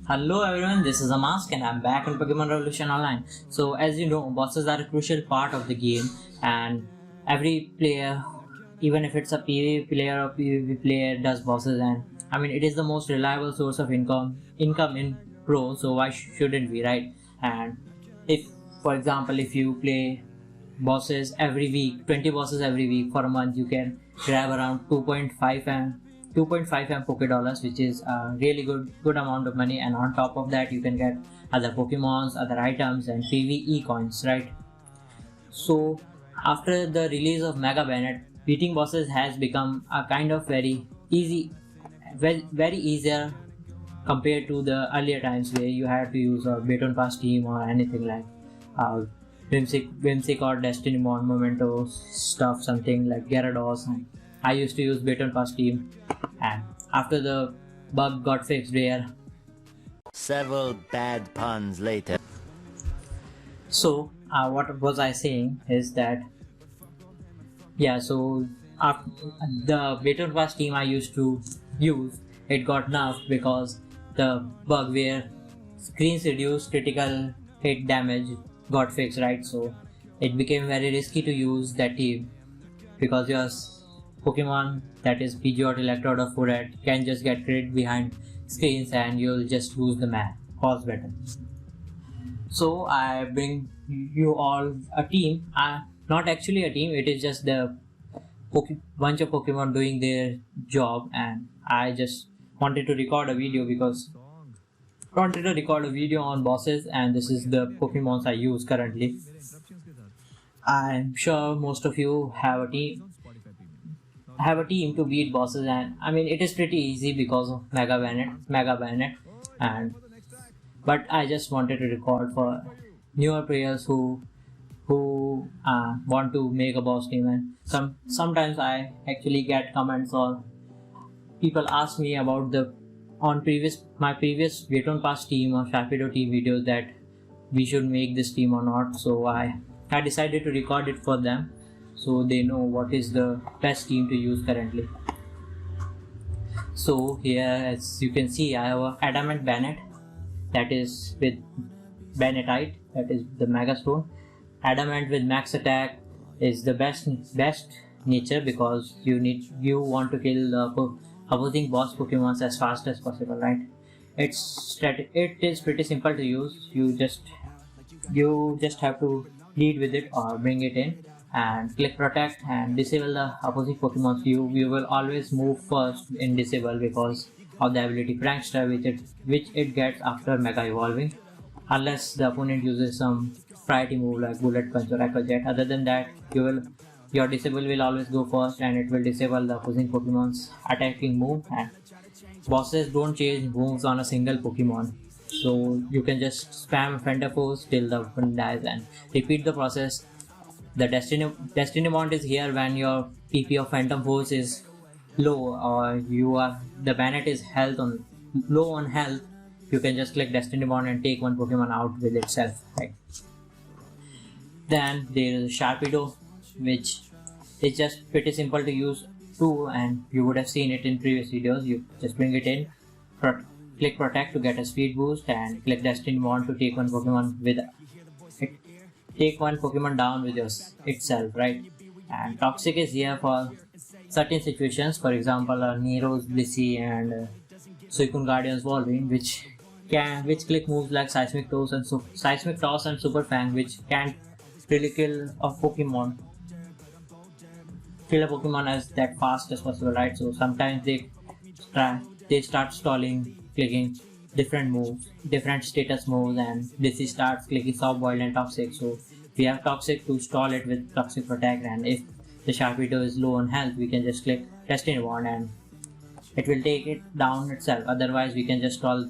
Hello everyone, this is Amaske and I'm back on Pokemon Revolution Online. So as you know, bosses are a crucial part of the game and every player, even if it's a PvE player or PvP player, does bosses, and I mean it is the most reliable source of income in Pro, so why shouldn't we, right? And if, for example, if you play bosses every week, 20 bosses every week for a month, you can grab around 2.5 M Poké Dollars, which is a really good amount of money, and on top of that you can get other Pokemons, other items and PvE coins, right? So after the release of Mega Bennett, beating bosses has become a kind of very easier compared to the earlier times where you had to use a Baton Pass team or anything like uh, Whimsic or Destiny Mon Memento stuff, something like Gyarados. And I used to use Baton Pass team, and after the bug got fixed there. Several bad puns later. So what was I saying is that so after the Baton Pass team I used to use, it got nerfed because the bug where screens reduce critical hit damage got fixed, right? So it became very risky to use that team because your Pokemon, that is Pidgeot, Electrode or Forretress, can just get crit behind screens and you'll just lose the pause button. So I bring you all a team, not actually a team, it is just the bunch of Pokemon doing their job, and I just wanted to record a video on bosses, and this is the Pokemons I use currently. I'm sure most of you have a team to beat bosses, and I mean it is pretty easy because of Mega Bennett, but I just wanted to record for newer players who want to make a boss team, and sometimes I actually get comments or people ask me about my previous Baton Pass team or Sharpedo team videos that we should make this team or not. So I decided to record it for them so they know what is the best team to use currently. So here, as you can see, I have a Adamant Bennett, that is with Bennettite, that is the Mega Stone. Adamant with max attack is the best nature because you want to kill the opposing boss Pokemons as fast as possible, right? It is pretty simple to use. You just have to lead with it or bring it in and click protect and disable the opposing Pokemon. You will always move first in disable because of the ability Prankster, which it gets after Mega Evolving, unless the opponent uses some priority move like Bullet Punch or Echo Jet. Other than that, your disable will always go first and it will disable the opposing Pokemon's attacking move, and bosses don't change moves on a single Pokemon. So you can just spam Fender Force till the opponent dies and repeat the process. The Destiny Mount is here when your PP of Phantom Force is low or the Bennett is low on health. You can just click Destiny Mount and take one Pokemon out with itself, right? Then there is Sharpedo, which is just pretty simple to use too, and you would have seen it in previous videos. You just bring it in, click protect to get a speed boost, and click Destiny Mount to take one Pokemon down with itself, right? And Toxic is here for certain situations, for example Nero's Blissey and Suicune Guardian's Wolverine, which click moves like Seismic Toss and Super Fang, which can really kill a Pokemon as that fast as possible, right? So sometimes they start stalling, clicking different status moves, and Blissey starts clicking Soft Boiled and Toxic. So we have Toxic to stall it with Toxic Protect, and if the Sharpedo is low on health, we can just click Destiny Wand and it will take it down itself. Otherwise, we can just stall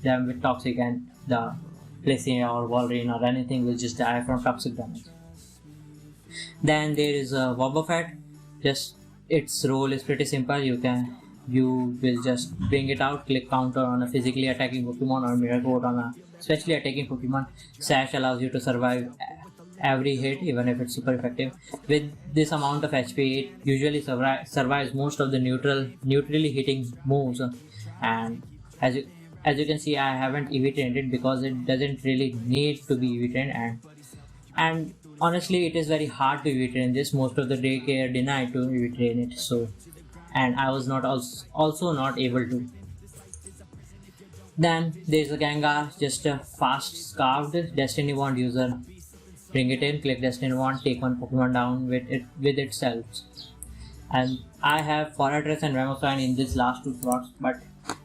them with Toxic and the Blissey or Wolverine or anything will just die from toxic damage. Then there is a Wobbuffet. Just its role is pretty simple. You will just bring it out, click counter on a physically attacking Pokemon or Mirror Coat on a specially attacking Pokemon. Sash allows you to survive every hit even if it's super effective. With this amount of HP, it usually survives most of the neutrally hitting moves, and as you can see, I haven't EV trained it because it doesn't really need to be EV trained, and honestly it is very hard to EV train this. Most of the daycare denied to EV train it, so, and I was not also not able to. Then there's a Gengar, just a fast scarved Destiny Wand user. Bring it in, click Destiny Wand, take one Pokemon down with itself. And I have Forretress and Mamoswine in these last two slots, but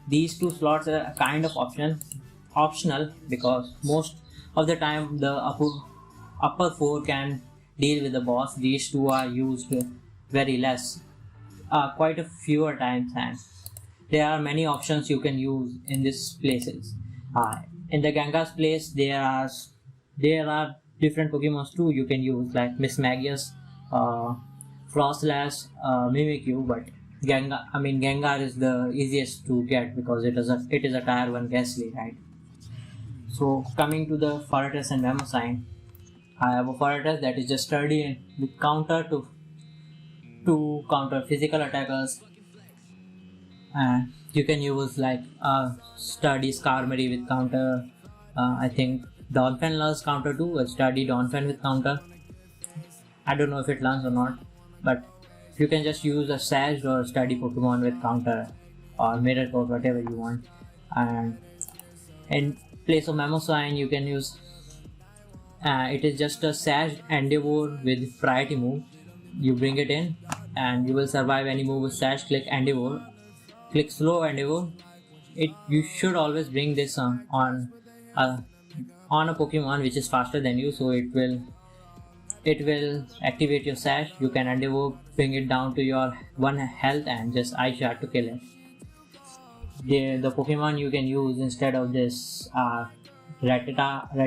these two slots are kind of optional because most of the time the upper four can deal with the boss. These two are used very less, quite a fewer times, and there are many options you can use in these places. In the Gengar's place, there are different Pokemon too you can use, like Mismagius, Froslass, Mimkyu, but Gengar is the easiest to get because it is a tier 1 Ghastly, right? So coming to the Forretress and Mamoswine, I have a Forretress that is just sturdy and with counter to counter physical attackers, and you can use like sturdy Skarmory with counter. I think Donphan loves counter too, a sturdy Donphan with counter. I don't know if it learns or not, but you can just use a sashed or sturdy Pokemon with counter or mirror coat, whatever you want. And in place of Mamoswine, you can use it is just a sashed Endeavor with priority move. You bring it in and you will survive any move with sash. Click Endeavor, click slow Endeavor. You should always bring this on a Pokemon which is faster than you, so it will activate your sash. You can Endeavor, bring it down to your 1 health and just Ice Shard to kill it. The Pokemon you can use instead of this are Ratatta or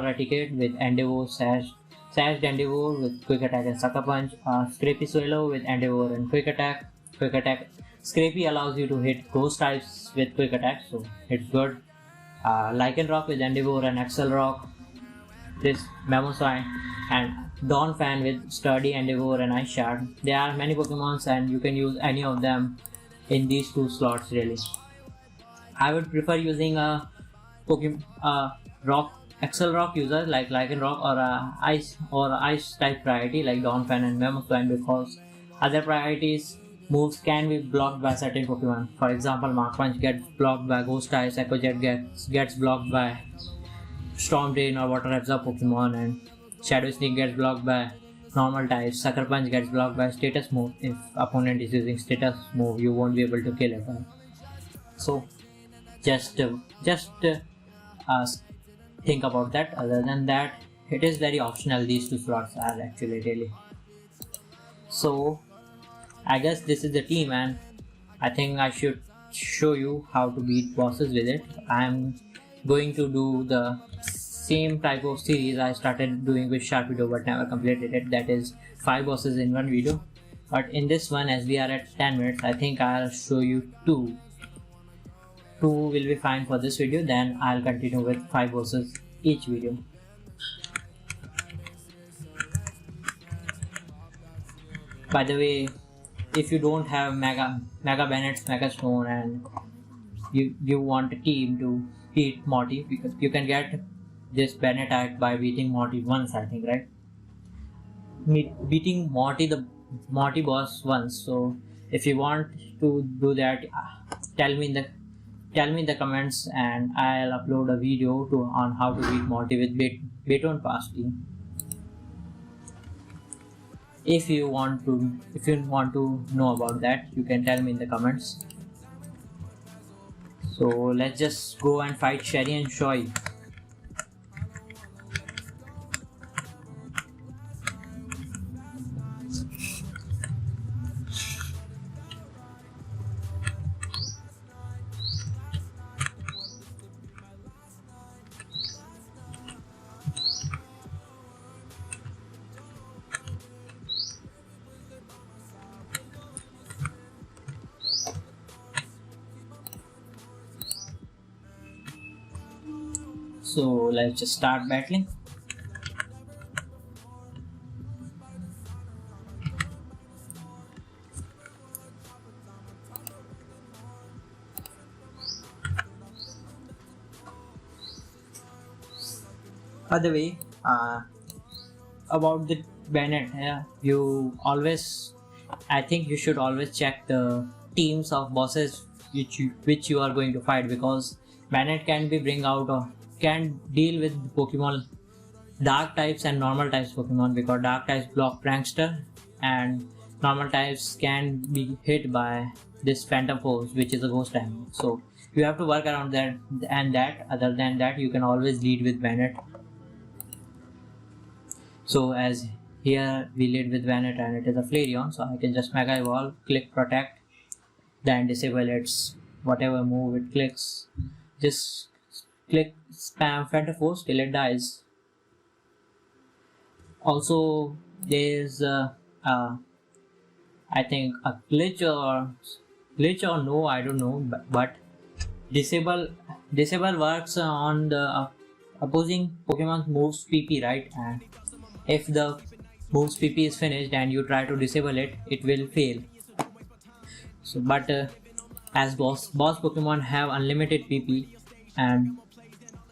Raticate with Endeavor, Sashed Endeavor with Quick Attack and Sucker Punch, Scrapey Swellow with Endeavor and Quick Attack. Scrapey allows you to hit ghost types with Quick Attack, so it's good. Lycanrock with Endeavor and Axel Rock. This Mamoswine and Donphan with Sturdy Endeavor and Ice Shard. There are many Pokemons and you can use any of them in these two slots really. I would prefer using a Axel Rock user like Lycanrock or Ice type priority like Donphan and Mamoswine, because other priorities moves can be blocked by certain Pokemon. For example, Mark Punch gets blocked by Ghost types, Echo Jet gets blocked by Storm Drain or Water Absorb Pokemon, and Shadow Sneak gets blocked by normal types. Sucker Punch gets blocked by status move. If opponent is using status move, you won't be able to kill it. Right? So just think about that. Other than that, it is very optional. These two slots are actually really. So I guess this is the team, and I think I should show you how to beat bosses with it. I'm going to do the same type of series I started doing with Sharp video but never completed it, that is 5 bosses in one video. But in this one, as we are at 10 minutes, I think I'll show you 2 will be fine for this video. Then I'll continue with 5 bosses each video. By the way, if you don't have Mega Bennett's Mega Stone and you want a team to beat Morty, because you can get this Bennett act by beating Morty once, I think, right? Beating Morty, the Morty boss once. So if you want to do that, tell me in the comments and I'll upload a video on how to beat Morty with Beton Pass team. If you want to know about that, you can tell me in the comments. So let's just go and fight Shary and Shaui. So let's just start battling. By the way, about the Bennett, yeah, I think you should always check the teams of bosses which you are going to fight, because Bennett can be bring out or can deal with Pokemon dark types and normal types Pokemon, because dark types block Prankster and normal types can be hit by this Phantom Force, which is a ghost type. So you have to work around that and that. Other than that, you can always lead with Bennett. So as here we lead with Bennett and it is a Flareon, so I can just Mega Evolve, click Protect, then disable its whatever move it clicks. Just click spam Phantom Force till it dies. Also, there's I think a glitch or no, I don't know, but disable works on the opposing Pokemon's moves PP, right? And if the moves PP is finished and you try to disable it, it will fail. So, but as boss Pokemon have unlimited PP and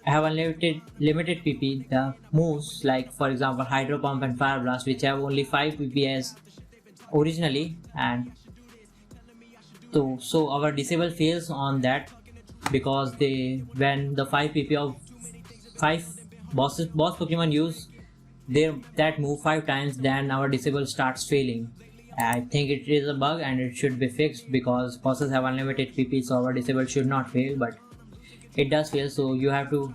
have limited PP, the moves like for example Hydro Pump and Fire Blast, which have only 5 PP as originally, and so our disable fails on that, because when the 5 PP of 5 boss Pokemon use that move 5 times, then our disable starts failing. I think it is a bug and it should be fixed, because bosses have unlimited PP, so our disable should not fail, but it does fail. So you have to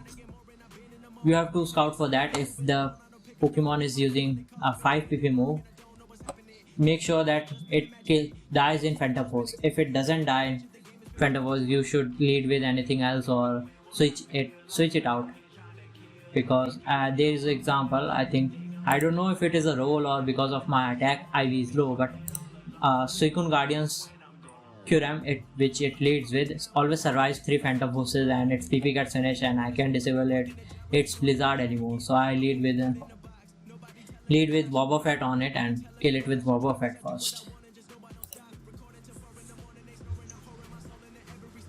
scout for that. If the Pokemon is using a 5 PP move, make sure that it dies in Phantom Force. If it doesn't die in Phantom Force, you should lead with anything else or switch it out, because there is an example. I don't know if it is a roll or because of my attack IV is low, but Suicune Guardian's Kyurem, which it leads with, always survives 3 Phantom Forces and its PP gets finished and I can disable its Blizzard anymore. So I lead with Wobbuffet on it and kill it with Wobbuffet first.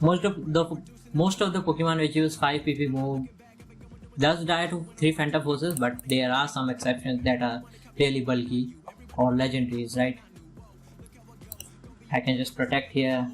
Most of the Pokemon which use 5 PP move does die to 3 Phantom Forces, but there are some exceptions that are really bulky or legendaries, right? I can just protect here.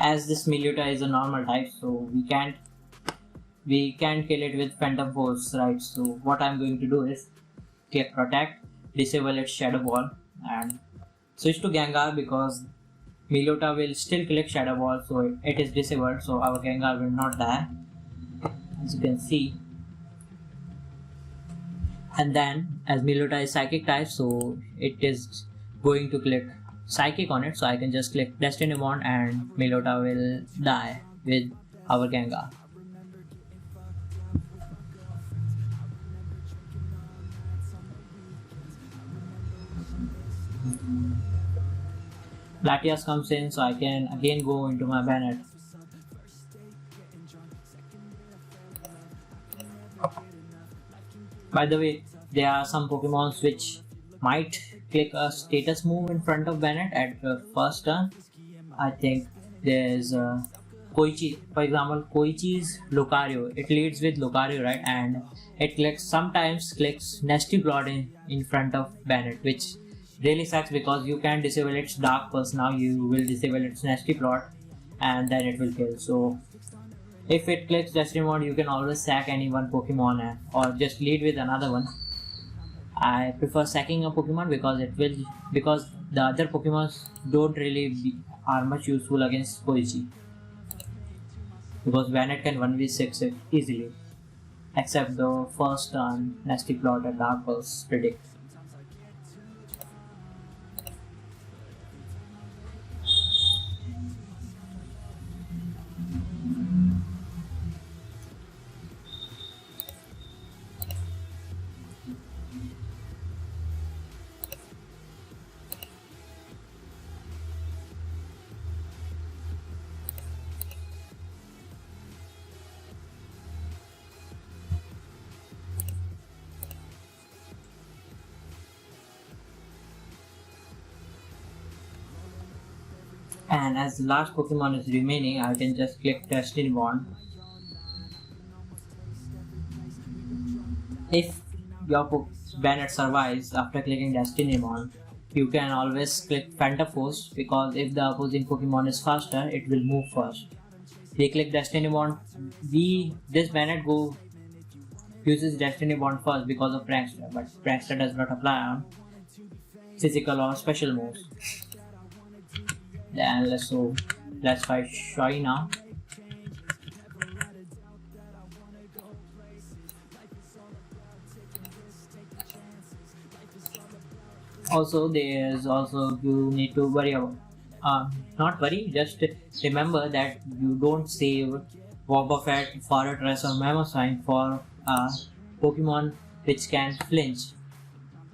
As this Meluta is a normal type, so we can't kill it with Phantom Force, right? So what I'm going to do is click Protect, disable its Shadow Ball, and switch to Gengar, because Meluta will still click Shadow Ball, so it is disabled, so our Gengar will not die, as you can see. And then, as Meluta is Psychic type, so it is going to click Psychic on it, so I can just click Destiny Bond and Meluta will die with our Gengar. Latias comes in, so I can again go into my Bennett. By the way, there are some Pokemons which might click a status move in front of Bennett at the first turn. I think there's Koichi, for example. Koichi's Lucario, it leads with Lucario, right? And it sometimes clicks Nasty Plot in front of Bennett, which really sucks, because you can disable its Dark Pulse. Now you will disable its Nasty Plot and then it will kill. So if it clicks Destiny Mode, you can always sack any one Pokemon or just lead with another one. I prefer sacking a Pokemon because the other Pokemon don't really are much useful against Koichi, because Bennett can 1v6 it easily, except the first turn Nasty Plot and Dark Pulse predict. And as the last Pokemon is remaining, I can just click Destiny Bond. If your Bennett survives after clicking Destiny Bond, you can always click Phantom Force because if the opposing Pokemon is faster, it will move first. We click Destiny Bond. This Bennett uses Destiny Bond first because of Prankster, but Prankster does not apply on physical or special moves. Then let's fight Shaui now. Also, there's also you need to worry about. Not worry, just remember that you don't save Wobbuffet, Forretress or Mamoswine for Pokemon which can flinch,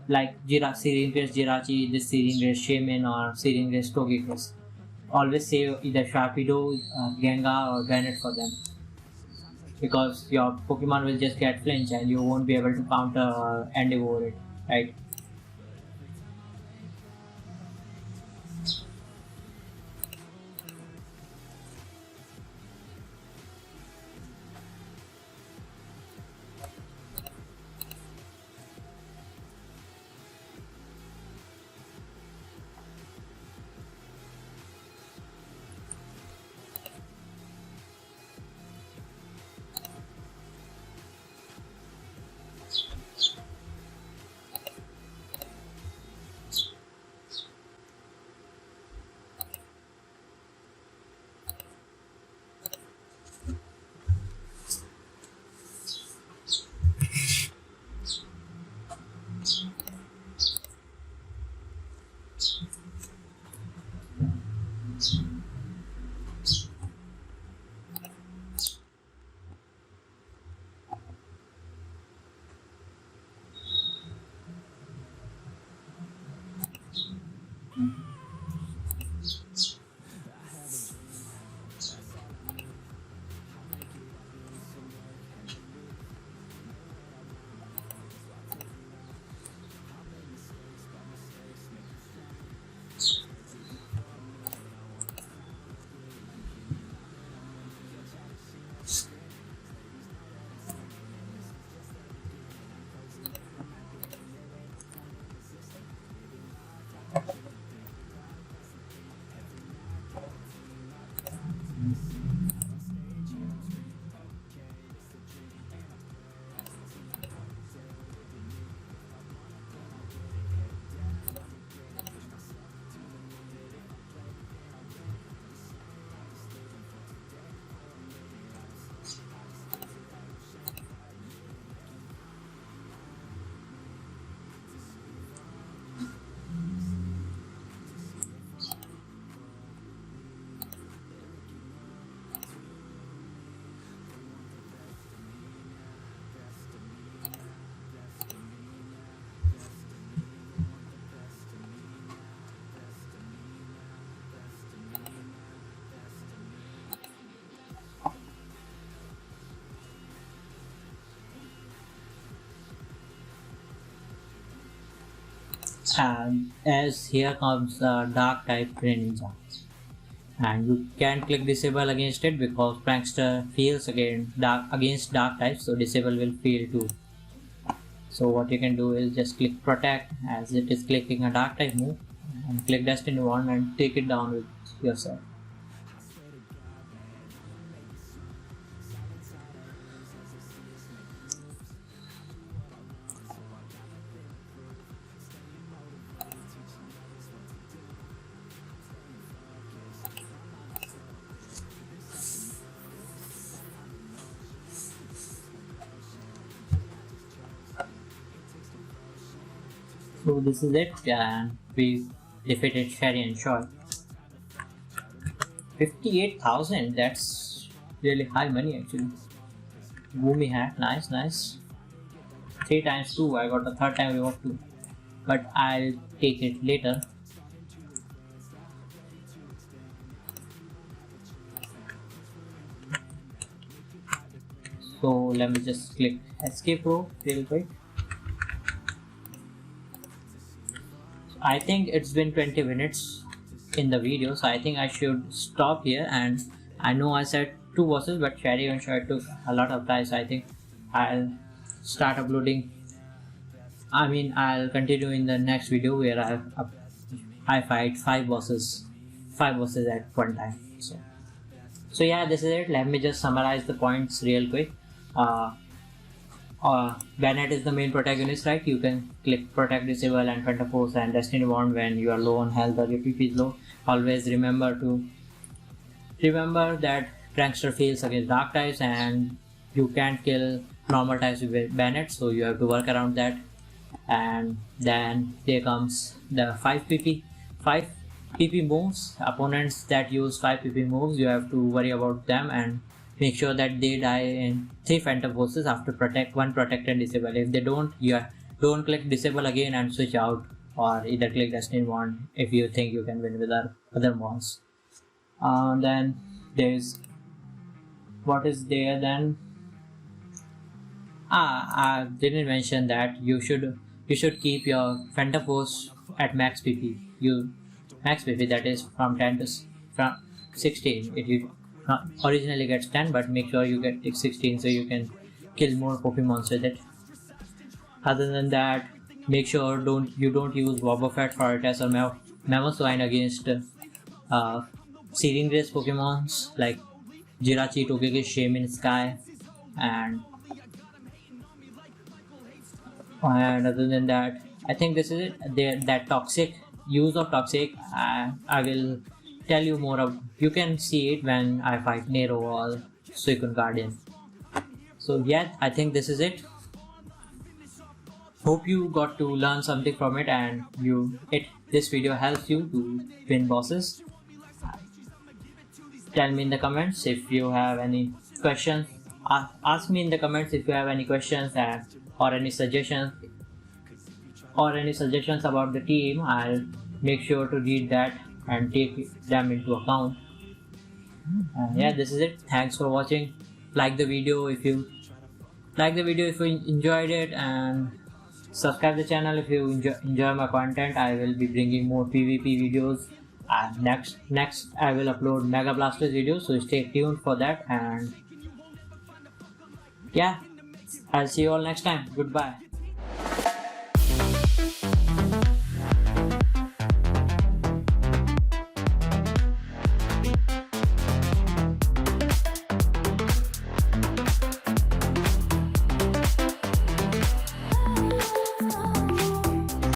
like Syringe's Jirachi, this Syringe's Shaman or Syringe's Togekiss. Always save either Sharpedo, Gengar or Bennett for them, because your Pokemon will just get flinch and you won't be able to counter or endeavor it, right? And as here comes Dark type Greninja, and you can click disable against it because Prankster feels against dark types, so disable will fail too. So what you can do is just click protect as it is clicking a dark type move, and click Destiny 1 and take it down with yourself. So this is it, and we defeated Shary and Shaui. 58,000, that's really high money actually. Boomy hat, nice. 3 times 2, I got the third time we got 2. But I'll take it later. So let me just click escape row real quick. I think it's been 20 minutes in the video, so I think I should stop here. And I know I said 2 bosses, but Shary and Shaui took a lot of time, so I think I'll start uploading. I'll continue in the next video where I fight 5 bosses at one time. So yeah, this is it. Let me just summarize the points real quick. Bennett is the main protagonist, right? You can click Protect, Disable and Phantom Force and Destiny Bond when you are low on health or your PP is low. Always remember that Prankster fails against dark types and you can't kill normal types with Bennett, so you have to work around that. And then there comes the 5 PP moves. Opponents that use 5 PP moves, you have to worry about them and make sure that they die in 3 Phantom Forces after one protect and disable. If they don't, you don't click disable again and switch out, or either click Destiny Bond if you think you can win with other mons. Then there's what is there then. I didn't mention that you should keep your Phantom Force at max PP. Max PP, that is from 16. It originally gets 10, but make sure you get 16 so you can kill more Pokemons with it. Other than that, make sure you don't use Wobbuffet, Forretress or Mamoswine against Searing Grace Pokemons like Jirachi, Togekiss, Shaymin, Sky, and other than that, I think this is it. That use of toxic, I will tell you more of. You can see it when I fight Nero or Suicune Guardian. So yeah, I think this is it. Hope you got to learn something from it and this video helps you to win bosses. Tell me in the comments if you have any questions. Ask me in the comments if you have any questions or any suggestions about the team. I'll make sure to read that and take them into account. Yeah, this is it. Thanks for watching. Like the video if you enjoyed it, and subscribe the channel if you enjoy my content. I will be bringing more PvP videos. Next I will upload Mega Blasters videos, so stay tuned for that. And yeah, I'll see you all next time. Goodbye.